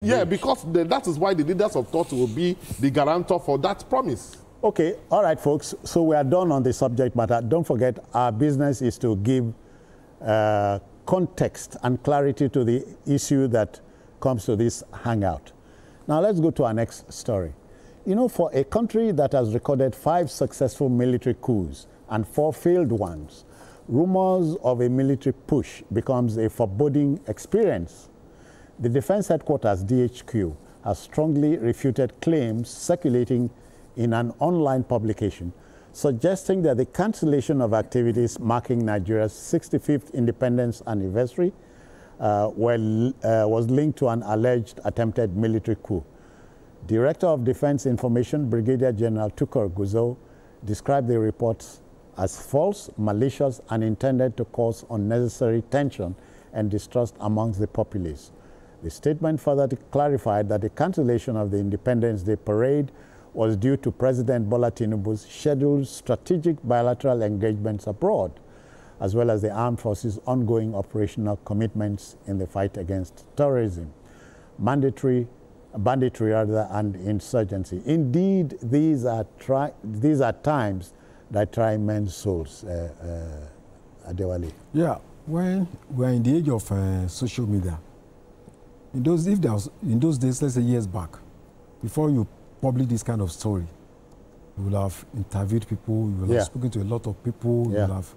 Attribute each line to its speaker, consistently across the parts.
Speaker 1: Yeah, because that is why the leaders of thought will be the guarantor for that promise.
Speaker 2: Okay, all right, folks. So we are done on the subject matter. Don't forget, our business is to give context and clarity to the issue that comes to this hangout. Now let's go to our next story. You know, for a country that has recorded 5 successful military coups and 4 failed ones, rumors of a military push becomes a foreboding experience. The Defense Headquarters, DHQ, has strongly refuted claims circulating in an online publication suggesting that the cancellation of activities marking Nigeria's 65th independence anniversary was linked to an alleged attempted military coup. Director of Defense Information, Brigadier General Tukur Guzo, described the reports as false, malicious, and intended to cause unnecessary tension and distrust amongst the populace. The statement further clarified that the cancellation of the Independence Day parade was due to President Bola Tinubu's scheduled strategic bilateral engagements abroad, as well as the armed forces' ongoing operational commitments in the fight against terrorism, banditry and insurgency. Indeed, these are times that try men's souls, Adewale.
Speaker 3: Yeah, when we're in the age of social media, in those days, let's say years back, before you publish this kind of story, you will have interviewed people, you will have spoken to a lot of people, you will have,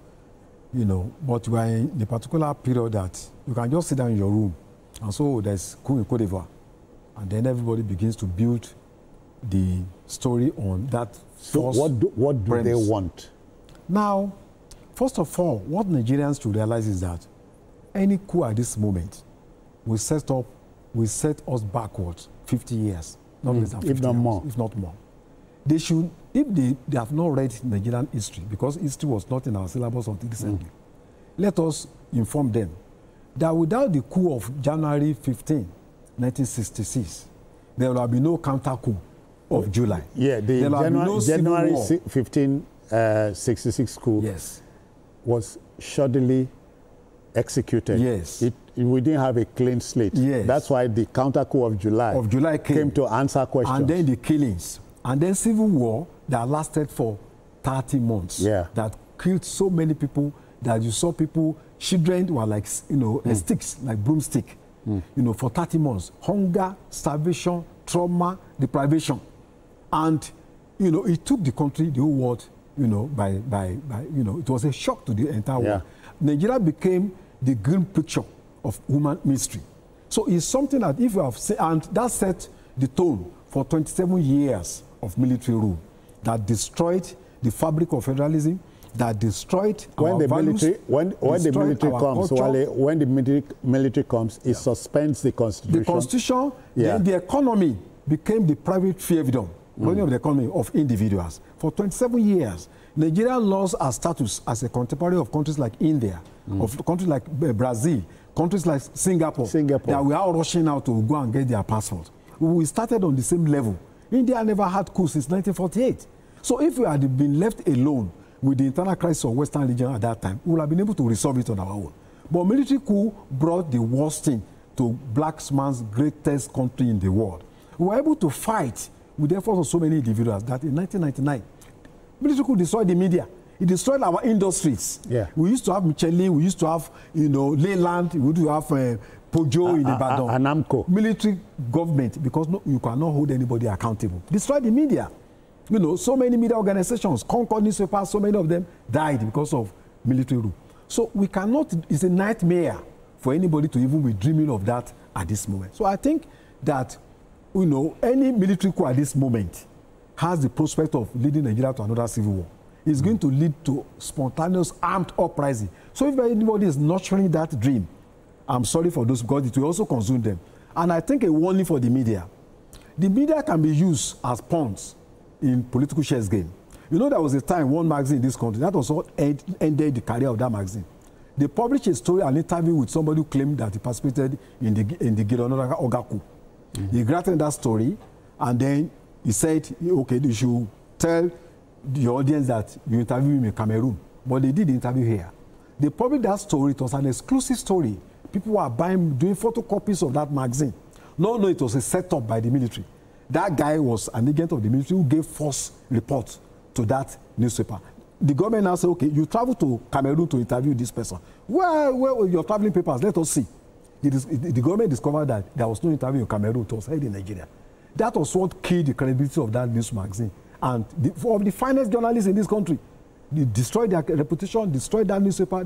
Speaker 3: you know, but we are in a particular period that you can just sit down in your room, and so there's coup in Côte d'Ivoire, and then everybody begins to build the story on that.
Speaker 2: So what do they want?
Speaker 3: Now, first of all, what Nigerians should realize is that any coup at this moment will set us backwards 50 years, not less than 50
Speaker 2: if not
Speaker 3: years,
Speaker 2: more.
Speaker 3: if not more. They should, if they have not read Nigerian history, because history was not in our syllabus until recently, let us inform them that without the coup of January 15, 1966, there will be no counter coup of July.
Speaker 2: Yeah, the January 15, 66 coup was shoddily executed.
Speaker 3: Yes.
Speaker 2: We didn't have a clean slate.
Speaker 3: Yes.
Speaker 2: That's why the counter coup of July came to answer questions.
Speaker 3: And then the killings. And then civil war that lasted for 30 months.
Speaker 2: Yeah.
Speaker 3: That killed so many people that you saw people, children were like, you know, sticks, like broomstick, you know, for 30 months. Hunger, starvation, trauma, deprivation. And, you know, it took the country, the whole world, you know, you know, it was a shock to the entire world. Nigeria became the grim picture of human mystery. So it's something that if you have seen, and that set the tone for 27 years of military rule that destroyed the fabric of federalism, that destroyed our values. When the military comes, it suspends the constitution. The constitution, then the economy became the private fiefdom of the economy of individuals. For 27 years, Nigeria lost our status as a contemporary of countries like India, of countries like Brazil, countries like Singapore, that we are all rushing out to go and get their passport. We started on the same level. India never had coup since 1948. So if we had been left alone with the internal crisis of Western region at that time, we would have been able to resolve it on our own. But military coup brought the worst thing to black man's greatest country in the world. We were able to fight with the efforts of so many individuals that in 1999, military coup destroyed the media. It destroyed our industries. We used to have Michelin, we used to have, you know, Leyland, we used to have Pojo in Ibadan.
Speaker 2: Anamco.
Speaker 3: Military government, because you cannot hold anybody accountable. Destroyed the media. You know, so many media organizations, Concord newspapers, so many of them died because of military rule. So we cannot, it's a nightmare for anybody to even be dreaming of that at this moment. So I think that, you know, any military coup at this moment has the prospect of leading Nigeria to another civil war. It's going to lead to spontaneous armed uprising. So if anybody is nurturing that dream, I'm sorry for those, because it will also consume them. And I think a warning for the media. The media can be used as pawns in political chess game. You know, there was a time one magazine in this country, that was what ended the career of that magazine. They published a story, an interview with somebody who claimed that he participated in the Gironora Ogaku. He granted that story, and then he said, okay, you should tell the audience that you interviewed him in Cameroon. But they did the interview here. They published that story. It was an exclusive story. People were buying, doing photocopies of that magazine. No, it was a setup by the military. That guy was an agent of the military who gave false reports to that newspaper. The government now said, okay, you travel to Cameroon to interview this person. Where were your traveling papers? Let us see. The government discovered that there was no interview in Cameroon. It was held in Nigeria. That was what killed the credibility of that news magazine. And of the finest journalists in this country, they destroyed their reputation, destroyed that newspaper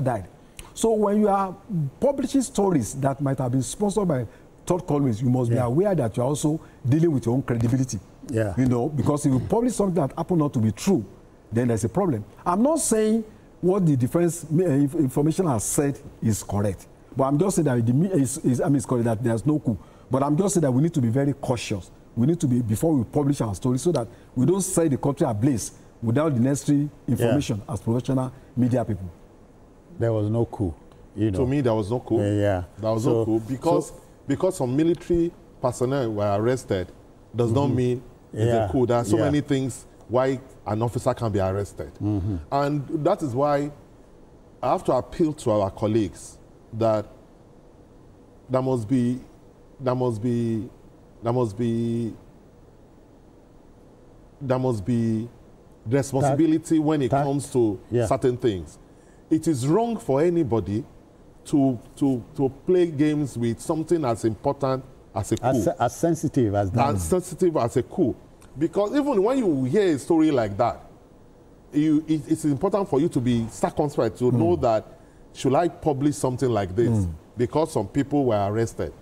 Speaker 3: died. So when you are publishing stories that might have been sponsored by third columnists, you must be aware that you are also dealing with your own credibility.
Speaker 2: Yeah.
Speaker 3: You know, because if you publish something that happened not to be true, then there's a problem. I'm not saying what the defense information has said is correct, but I'm just saying that it's correct that there's no coup. But I'm just saying that we need to be very cautious. We need to be, before we publish our story, so that we don't set the country ablaze without the necessary information as professional media people.
Speaker 2: There was no coup. You know.
Speaker 1: To me, there was no coup.
Speaker 2: Yeah.
Speaker 1: There was no coup because some military personnel were arrested does not mean it's a coup. There are so many things why an officer can be arrested. And that is why I have to appeal to our colleagues that there must be responsibility when it comes to certain things. It is wrong for anybody to play games with something as important as a coup.
Speaker 2: As sensitive as that.
Speaker 1: As sensitive as a coup. Because even when you hear a story like that, it's important for you to be circumspect, to know that, should I publish something like this? Because some people were arrested.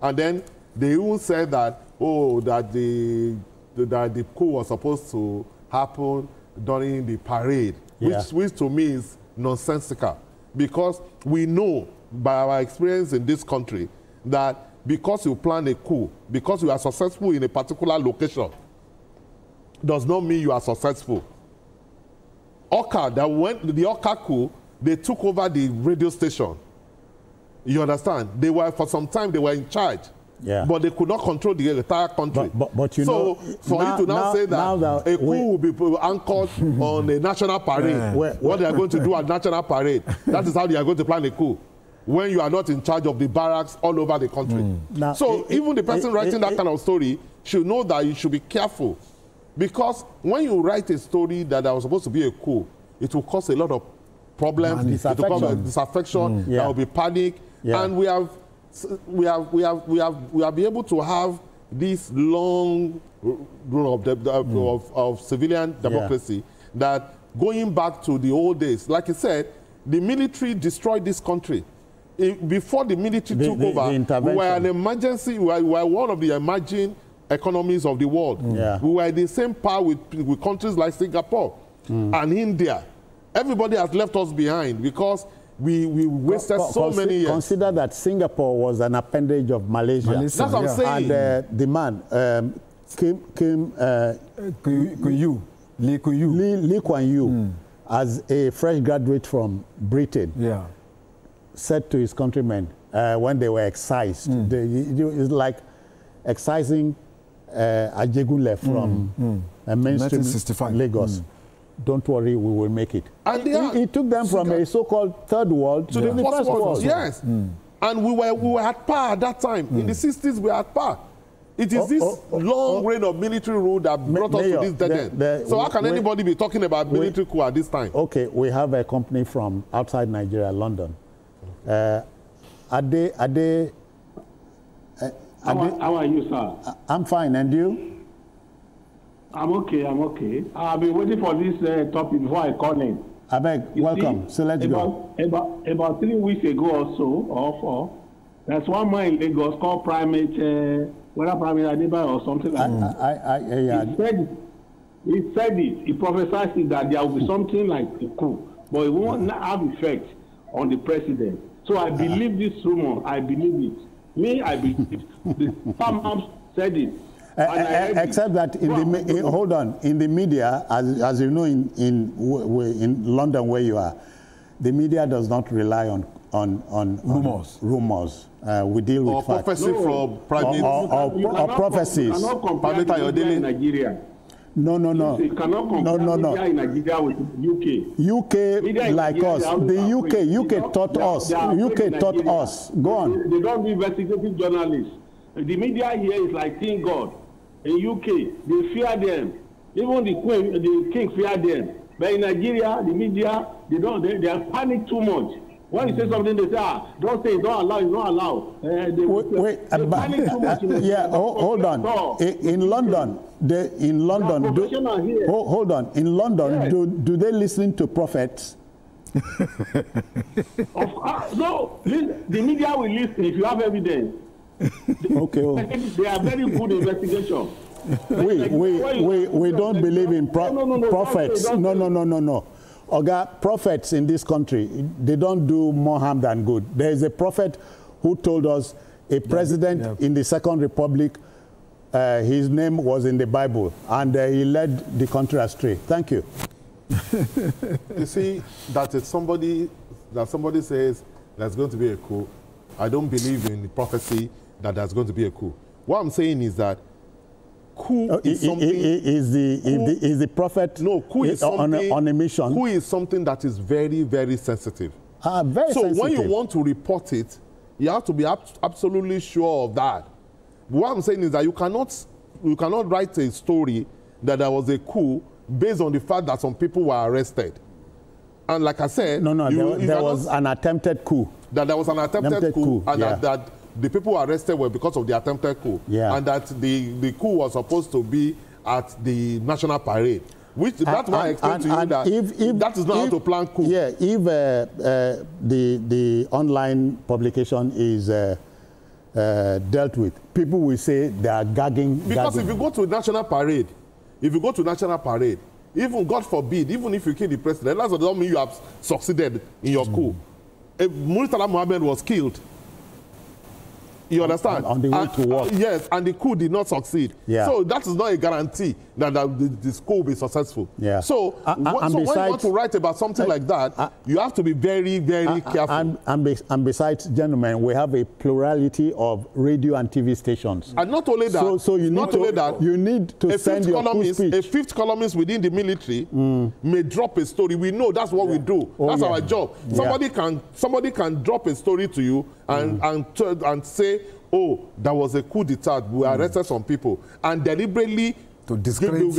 Speaker 1: And then they even said that, that the coup was supposed to happen during the parade, which to me is nonsensical. Because we know by our experience in this country that because you plan a coup, because you are successful in a particular location, does not mean you are successful. The Oka coup, they took over the radio station. You understand? They were, for some time, they were in charge. Yeah. But they could not control the entire country.
Speaker 2: But you know,
Speaker 1: for you to now say that a coup will be anchored on a national parade, what they are going to do at national parade, that is how they are going to plan a coup, when you are not in charge of the barracks all over the country. Now, even the person writing that kind of story should know that you should be careful. Because when you write a story that was supposed to be a coup, it will cause a lot of problems, it will cause disaffection, there will be panic, and we have been able to have this long run of civilian democracy that, going back to the old days, like I said, the military destroyed this country. Before the military took over, we were an emergency, we were one of the emerging economies of the world. We were in the same power with countries like Singapore and India. Everybody has left us behind because we wasted so many years.
Speaker 2: Consider that Singapore was an appendage of Malaysia.
Speaker 1: That's what I'm saying.
Speaker 2: And the man, Lee Kuan Yew, as a fresh graduate from Britain, said to his countrymen when they were excised, it's like excising Ajegunle from mainstream Lagos. Don't worry, we will make it. And he took them from a so-called third world to the first world.
Speaker 1: Yes. And we were at par at that time. In the 60s, we were at par. It is this long reign of military rule that brought us to this dead end. So how can anybody be talking about military coup at this time?
Speaker 2: Okay, we have a company from outside Nigeria, London. How
Speaker 4: are you, sir?
Speaker 2: I'm fine, and you?
Speaker 4: I'm okay. I've been waiting for this topic before I call in.
Speaker 2: I beg, welcome. So let's go.
Speaker 4: About 3 weeks ago or so, or 4, there's one man in Lagos called Primate, whether Primate Adeba or something like that. He said it. He prophesied it that there will be something like a coup, but it won't have effect on the president. So I believe this rumor. I believe it. I believe it. The farmers said it.
Speaker 2: Except that in the media, as you know, in London where you are, the media does not rely on rumors. We deal with facts.
Speaker 1: Prophecy from private
Speaker 2: or prophecies.
Speaker 4: You cannot compare media in Nigeria.
Speaker 2: No.
Speaker 4: You cannot compare media in Nigeria with UK.
Speaker 2: UK like us. The UK taught us. UK taught us. Go on.
Speaker 4: They don't be investigative journalists. The media here is like King God. In UK, they fear them. Even the Queen, the King fear them. But in Nigeria, the media, they are panic too much. When you say something, they say, don't say, don't allow, don't allow. They panic too much.
Speaker 2: Yeah, hold on. In London, hold on. In London, yes. do they listen to prophets?
Speaker 4: No, the media will listen if you have evidence.
Speaker 2: Okay.
Speaker 4: They are very good investigation.
Speaker 2: We don't believe in prophets. No. Oga, prophets in this country, they don't do more harm than good. There is a prophet who told us a president in the Second Republic, his name was in the Bible, and he led the country astray. Thank you.
Speaker 1: You see, that somebody says there's going to be a coup. I don't believe in the prophecy that there's going to be a coup. What I'm saying is that coup is something. Is the prophet coup is on a mission? Coup is something that is very, very sensitive.
Speaker 2: Very sensitive.
Speaker 1: So when you want to report it, you have to be absolutely sure of that. What I'm saying is that you cannot write a story that there was a coup based on the fact that some people were arrested. And like I said,
Speaker 2: there was an attempted coup.
Speaker 1: That there was an attempted coup, and that the people arrested were because of the attempted coup, and that the coup was supposed to be at the National Parade. That's why I explained to you that if that is not how to plan coup.
Speaker 2: Yeah, if the online publication is dealt with, people will say they are gagging.
Speaker 1: Because if you go to National Parade, even God forbid, even if you kill the president, that doesn't mean you have succeeded in your coup. Murtala Mohammed was killed. You understand?
Speaker 2: On the way to work.
Speaker 1: Yes, and the coup did not succeed.
Speaker 2: Yeah. So
Speaker 1: that is not a guarantee that the coup will be successful.
Speaker 2: Yeah.
Speaker 1: So, when you want to write about something like that, you have to be very, very careful.
Speaker 2: And besides, gentlemen, we have a plurality of radio and TV stations.
Speaker 1: And not only that,
Speaker 2: so you need to send your coup speech.
Speaker 1: A fifth columnist within the military may drop a story. We know that's what we do. That's our job. Somebody can drop a story to you and say, oh, there was a coup d'etat, we arrested some people, and deliberately
Speaker 3: to discredit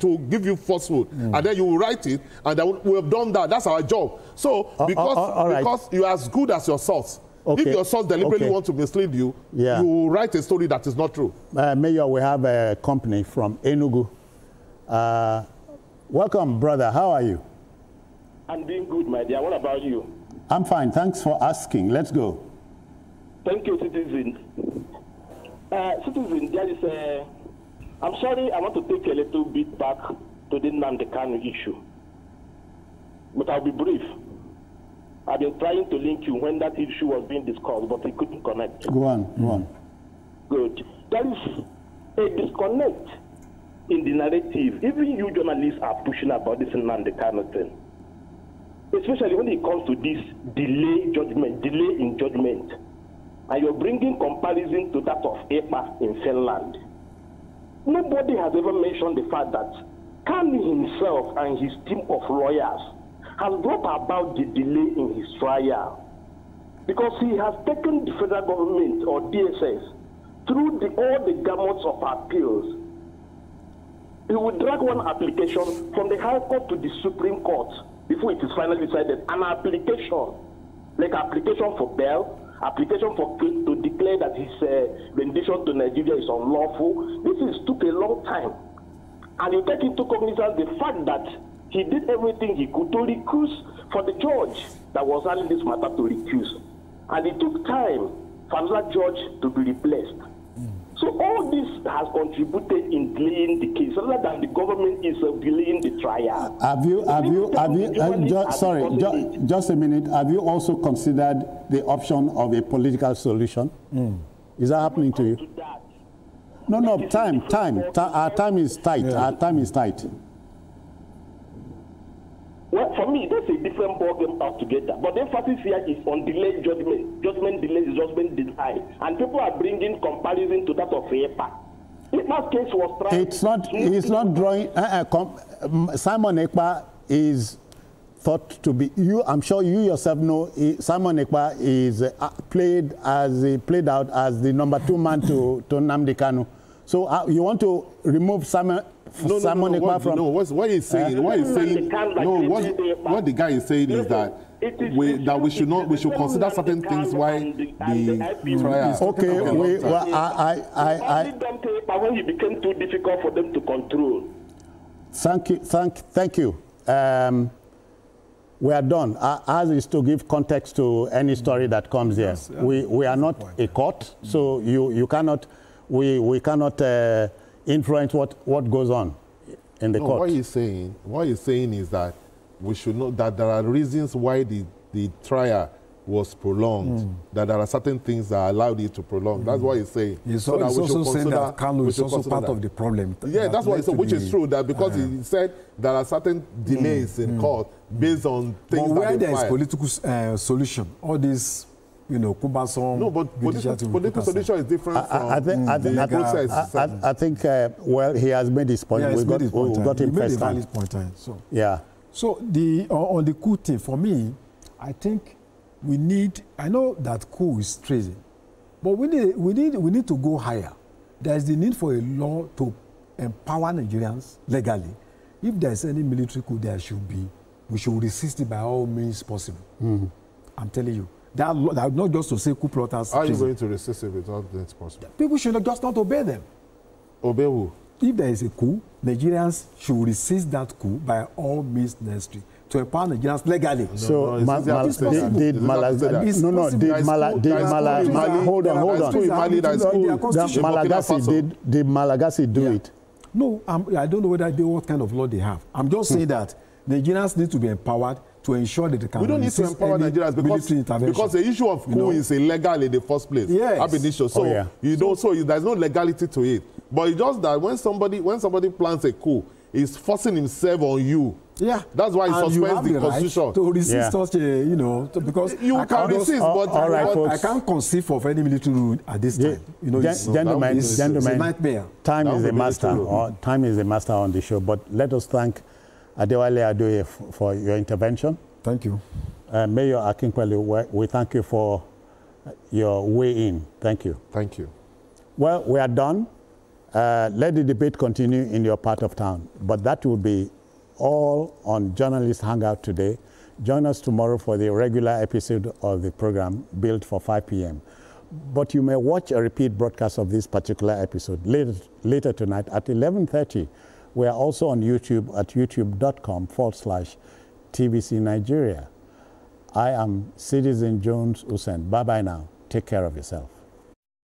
Speaker 1: to give you falsehood, and then you will write it, and we have done that. That's our job. So because you're as good as your source. If your source deliberately wants to mislead you, you will write a story that is not true.
Speaker 2: Mayor, we have a company from Enugu. Welcome, brother. How are you?
Speaker 5: I'm doing good, my dear. What about you?
Speaker 2: I'm fine. Thanks for asking. Let's go.
Speaker 5: Thank you, citizen. Citizen, there is a... I'm sorry, I want to take a little bit back to the Nnamdi Kanu issue. But I'll be brief. I've been trying to link you when that issue was being discussed, but we couldn't connect.
Speaker 2: Go on.
Speaker 5: Good. There is a disconnect in the narrative. Even you journalists are pushing about this Nnamdi Kanu thing. Especially when it comes to this delay in judgment. And you're bringing comparison to that of EPA in Finland. Nobody has ever mentioned the fact that Kanu himself and his team of lawyers has brought about the delay in his trial. Because he has taken the federal government or DSS through all the gamuts of appeals. He would drag one application from the High Court to the Supreme Court before it is finally decided. An application, like application for bail, application to declare that his rendition to Nigeria is unlawful. This took a long time. And you take into cognizance the fact that he did everything he could to recuse for the judge that was handling this matter to recuse. And it took time for another judge to be replaced. So all this has contributed in delaying the case, rather than the government is delaying the trial.
Speaker 2: Just a minute. Have you also considered the option of a political solution? Is that happening to you? No, time. Our time is tight. Our time is tight.
Speaker 5: Well, for me, that's a different ballgame altogether. But the emphasis here is on delayed judgment. Judgment delays, judgment denied. And people are bringing comparison to that of EPA. EPA's case was tried.
Speaker 2: It's not drawing. Simon Ekpa is thought to be, I'm sure you yourself know, Simon Ekpa is played out as the number 2 man to Nnamdi Kanu. So you want to remove Simon Ekpa from...
Speaker 1: No, what he's saying, what the guy is saying is that we should consider certain things why the trial...
Speaker 2: Okay,
Speaker 5: when it became too difficult for them to control.
Speaker 2: Thank you. We are done. Ours is to give context to any story that comes here. Yes, we are not a court, so you cannot, we cannot influence what goes on in the court.
Speaker 1: What he's saying is that we should know that there are reasons why the trial was prolonged, that there are certain things that allowed it to prolong. That's what he's saying.
Speaker 3: He's also saying that Kanu is also part of the problem.
Speaker 1: Yeah, that's what he said, which is true, that because he said there are certain delays in court based on things that
Speaker 3: where there is political solution, all these, Kubason...
Speaker 1: No, but political solution is different from the process.
Speaker 2: I think, well, he has made his point.
Speaker 3: Yeah, we got him first time.
Speaker 2: Yeah.
Speaker 3: So on the coup thing, for me, I think I know that coup is treason, but we need to go higher. There is the need for a law to empower Nigerians legally. If there is any military coup, we should resist it by all means possible. I'm telling you. That not just to say coup plotters.
Speaker 1: How are you going to resist it without means possible?
Speaker 3: People should just not obey them.
Speaker 1: Obey who?
Speaker 3: If there is a coup, Nigerians should resist that coup by all means necessary to empower Nigerians legally.
Speaker 2: So, did Malagasy do it?
Speaker 3: No, I don't know what kind of law they have. I'm just saying that Nigerians need to be empowered to ensure that they can.
Speaker 1: We don't need to empower Nigerians because the issue of coup is illegal in the first place.
Speaker 3: Yes.
Speaker 1: So there's no legality to it. But it's just that when somebody plans a coup, he's forcing himself on you.
Speaker 3: Yeah,
Speaker 1: that's why he suspends the constitution.
Speaker 3: Right to resist such a, because
Speaker 1: you can resist, but
Speaker 3: I can't conceive of any military rule at this time.
Speaker 2: Gentlemen,
Speaker 3: it's a nightmare.
Speaker 2: Time is the master. Time is the master on the show. But let us thank Adewale Adoye for your intervention.
Speaker 3: Thank you.
Speaker 2: Mayor Akinkwele, we thank you for your way in. Thank you.
Speaker 1: Thank you.
Speaker 2: Well, we are done. Let the debate continue in your part of town. But that will be all on Journalist Hangout today. Join us tomorrow for the regular episode of the program, Built for 5 p.m. But you may watch a repeat broadcast of this particular episode later tonight at 11:30. We are also on YouTube at youtube.com/TVC Nigeria. I am Citizen Jones Usain. Bye-bye now. Take care of yourself.